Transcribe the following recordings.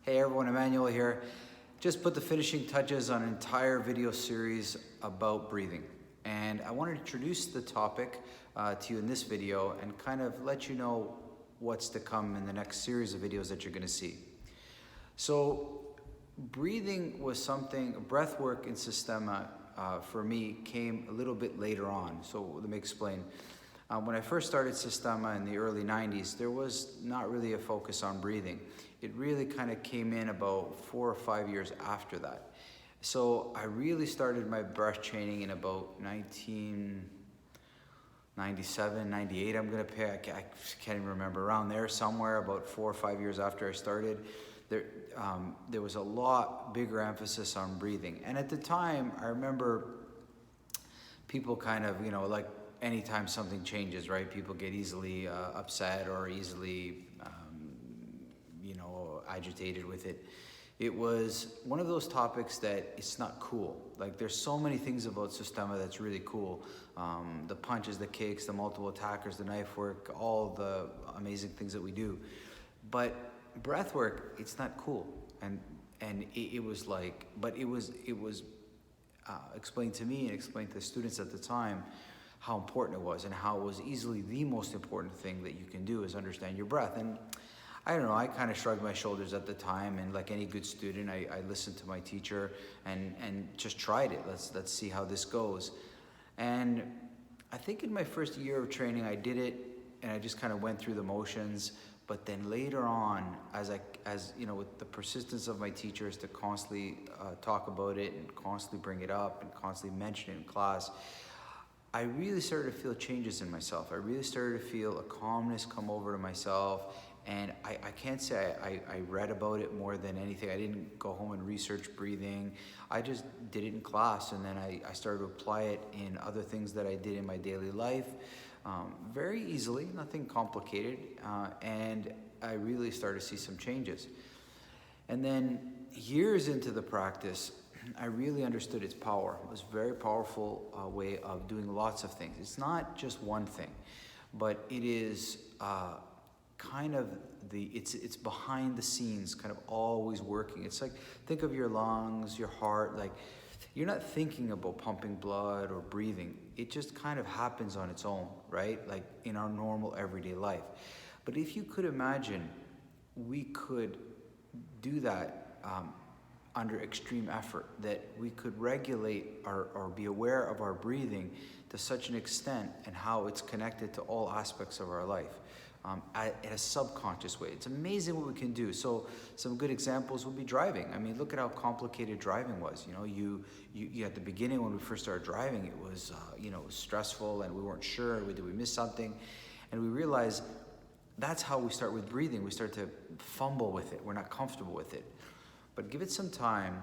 Hey everyone, Emmanuel here. Just put the finishing touches on an entire video series about breathing. And I want to introduce the topic to you in this video and kind of let you know what's to come in the next series of videos that you're going to see. So breathing was something, breath work in Systema for me came a little bit later on. So let me explain. When I first started Systema in the early 90s, there was not really a focus on breathing. It really kind of came in about 4 or 5 years after that. So I really started my breath training in about 1997, 98, I'm gonna pick, I can't even remember, around there somewhere, about 4 or 5 years after I started. There was a lot bigger emphasis on breathing. And at the time, I remember people kind of, like anytime something changes, right? People get easily upset or easily, agitated with it. It was one of those topics that it's not cool. Like there's so many things about Systema that's really cool. The punches, the kicks, the multiple attackers, the knife work, all the amazing things that we do. But breath work, it's not cool. And it was like, but it was explained to me and explained to the students at the time how important it was and how it was easily the most important thing that you can do is understand your breath. And I don't know, I kind of shrugged my shoulders at the time, and like any good student, I listened to my teacher and just tried it. Let's see how this goes. And I think in my first year of training, I did it, and I just kind of went through the motions. But then later on, as with the persistence of my teachers to constantly talk about it and constantly bring it up and constantly mention it in class, I really started to feel changes in myself. I really started to feel a calmness come over to myself. And I can't say I read about it more than anything. I didn't go home and research breathing. I just did it in class, and then I started to apply it in other things that I did in my daily life very easily, nothing complicated. And I really started to see some changes. And then years into the practice, I really understood its power. It was a very powerful way of doing lots of things. It's not just one thing, but it is kind of it's behind the scenes, kind of always working. It's like, think of your lungs, your heart, like you're not thinking about pumping blood or breathing. It just kind of happens on its own, right? Like in our normal everyday life. But if you could imagine, we could do that under extreme effort, that we could regulate or be aware of our breathing to such an extent and how it's connected to all aspects of our life. In a subconscious way. It's amazing what we can do. So some good examples would be driving. I mean, look at how complicated driving was. You at the beginning when we first started driving, it was it was stressful and we weren't sure, did we miss something? And we realized that's how we start with breathing. We start to fumble with it. We're not comfortable with it. But give it some time,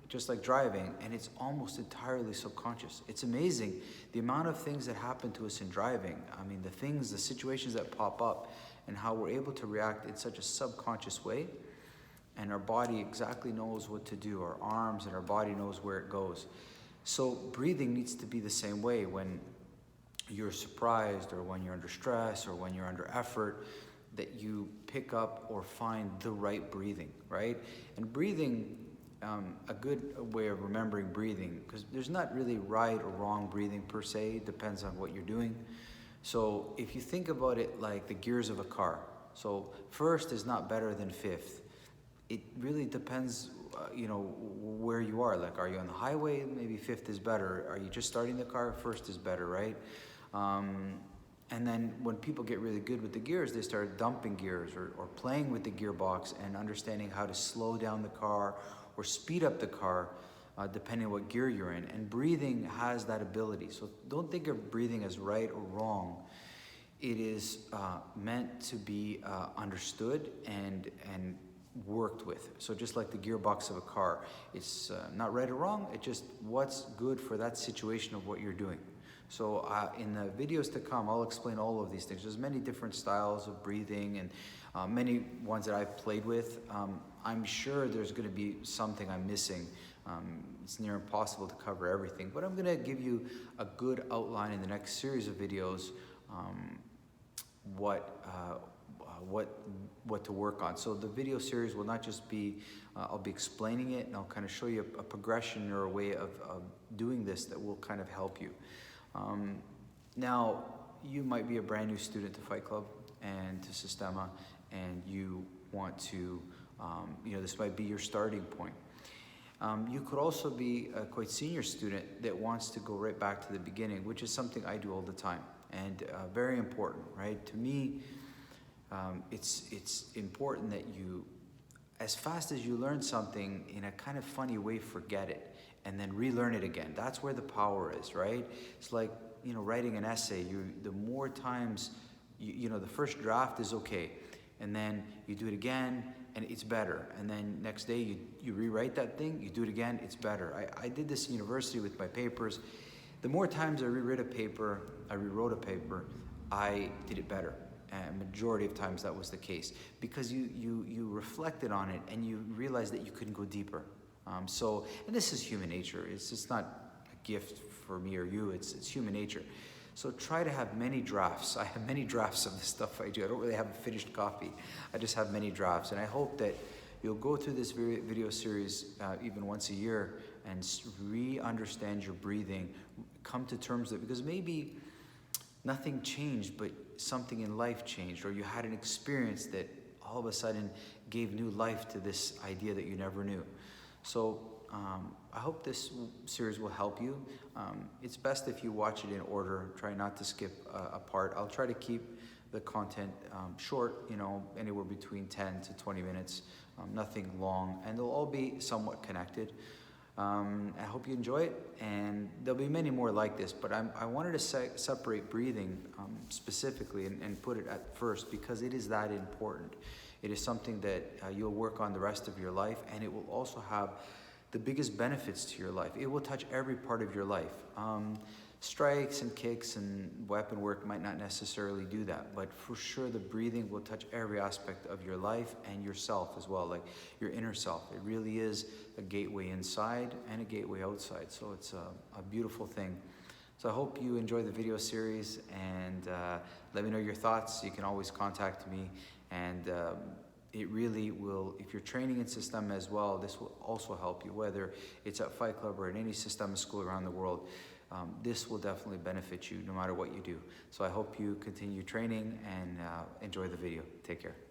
just like driving, and it's almost entirely subconscious. It's amazing the amount of things that happen to us in driving. I mean, the situations that pop up and how we're able to react in such a subconscious way, and our body exactly knows what to do. Our arms and our body knows where it goes. So breathing needs to be the same way when you're surprised or when you're under stress or when you're under effort, that you pick up or find the right breathing, right? And breathing, a good way of remembering breathing, because there's not really right or wrong breathing per se, it depends on what you're doing. So if you think about it like the gears of a car, so first is not better than fifth. It really depends, where you are. Like, are you on the highway? Maybe fifth is better. Are you just starting the car? First is better, right? And then when people get really good with the gears, they start dumping gears or playing with the gearbox and understanding how to slow down the car or speed up the car, depending on what gear you're in. And breathing has that ability. So don't think of breathing as right or wrong. It is meant to be understood and worked with. So just like the gearbox of a car, it's not right or wrong, it's just what's good for that situation of what you're doing. So in the videos to come, I'll explain all of these things. There's many different styles of breathing and many ones that I've played with. I'm sure there's going to be something I'm missing. It's near impossible to cover everything, but I'm going to give you a good outline in the next series of videos what what to work on. So the video series will not just be, I'll be explaining it, and I'll kind of show you a progression or a way of doing this that will kind of help you. Now, you might be a brand new student to Fight Club and to Systema, and you want to, this might be your starting point. You could also be a quite senior student that wants to go right back to the beginning, which is something I do all the time, and very important, right? To me, it's important that you, as fast as you learn something, in a kind of funny way, forget it and then relearn it again. That's where the power is, right? It's like, writing an essay. The more times, the first draft is okay, and then you do it again and it's better, and then next day you rewrite that thing, you do it again, it's better. I did this in university with my papers. The more times I rewrote a paper, I did it better. And majority of times that was the case, because you reflected on it and you realized that you couldn't go deeper. And this is human nature. It's just not a gift for me or you, it's human nature. So try to have many drafts. I have many drafts of the stuff I do. I don't really have a finished copy. I just have many drafts. And I hope that you'll go through this video series even once a year and re-understand your breathing, come to terms with it, because maybe nothing changed, but something in life changed, or you had an experience that all of a sudden gave new life to this idea that you never knew. So I hope this series will help you. It's best if you watch it in order. Try not to skip a part. I'll try to keep the content short, anywhere between 10 to 20 minutes, nothing long, and they'll all be somewhat connected. I hope you enjoy it, and there'll be many more like this, but I wanted to separate breathing specifically and put it at first, because it is that important. It is something that you'll work on the rest of your life, and it will also have the biggest benefits to your life. It will touch every part of your life. Strikes and kicks and weapon work might not necessarily do that, but for sure the breathing will touch every aspect of your life and yourself as well, like your inner self. It really is a gateway inside and a gateway outside, so it's a beautiful thing. So I hope you enjoy the video series, and let me know your thoughts. You can always contact me, and it really will, if you're training in Systema as well, this will also help you, whether it's at Fight Club or in any Systema school around the world. This will definitely benefit you no matter what you do. So I hope you continue training and enjoy the video. Take care.